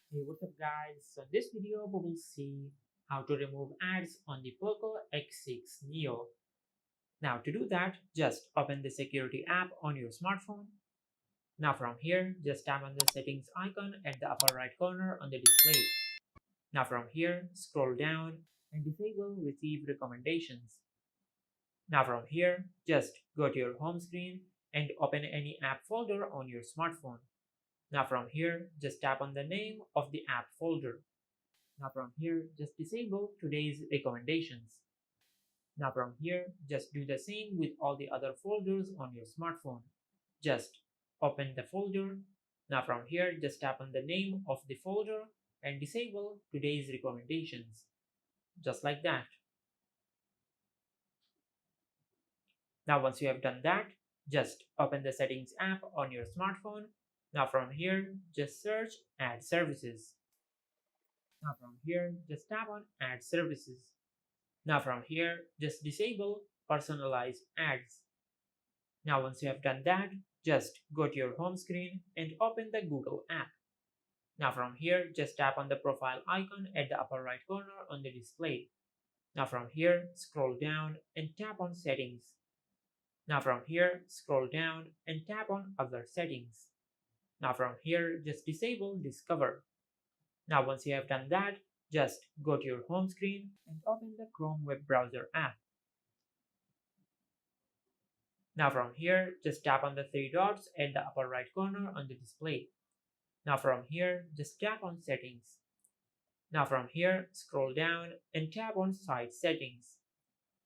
Hey, what's up guys? So in this video we will see how to remove ads on the Poco X6 Neo. Now to do that, just open the security app on your smartphone. Now from here, just tap on the settings icon at the upper right corner on the display. Now from here, scroll down and disable receive recommendations. Now from here, just go to your home screen and open any app folder on your smartphone. Now from here, just tap on the name of the app folder. Now from here, just disable today's recommendations. Now from here, just do the same with all the other folders on your smartphone. Just open the folder. Now from here, just tap on the name of the folder and disable today's recommendations. Just like that. Now once you have done that, just open the settings app on your smartphone. Now from here, just search ad services. Now from here, just tap on add services. Now from here, just disable personalized ads. Now once you have done that, just go to your home screen and open the Google app. Now from here, just tap on the profile icon at the upper right corner on the display. Now from here, scroll down and tap on settings. Now from here, scroll down and tap on other settings. Now from here, just disable discover. Now once you have done that, just go to your home screen and open the Chrome web browser app. Now from here, just tap on the three dots at the upper right corner on the display. Now from here, just tap on settings. Now from here, scroll down and tap on site settings.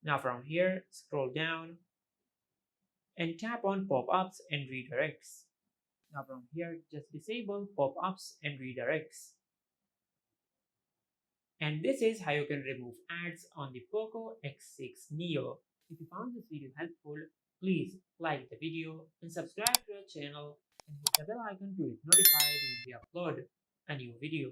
Now from here, scroll down and tap on pop-ups and redirects. Now from here, just disable pop-ups and redirects. And this is how you can remove ads on the Poco X6 Neo. If you found this video helpful, please like the video and subscribe to our channel and hit the bell icon to get notified when we upload a new video.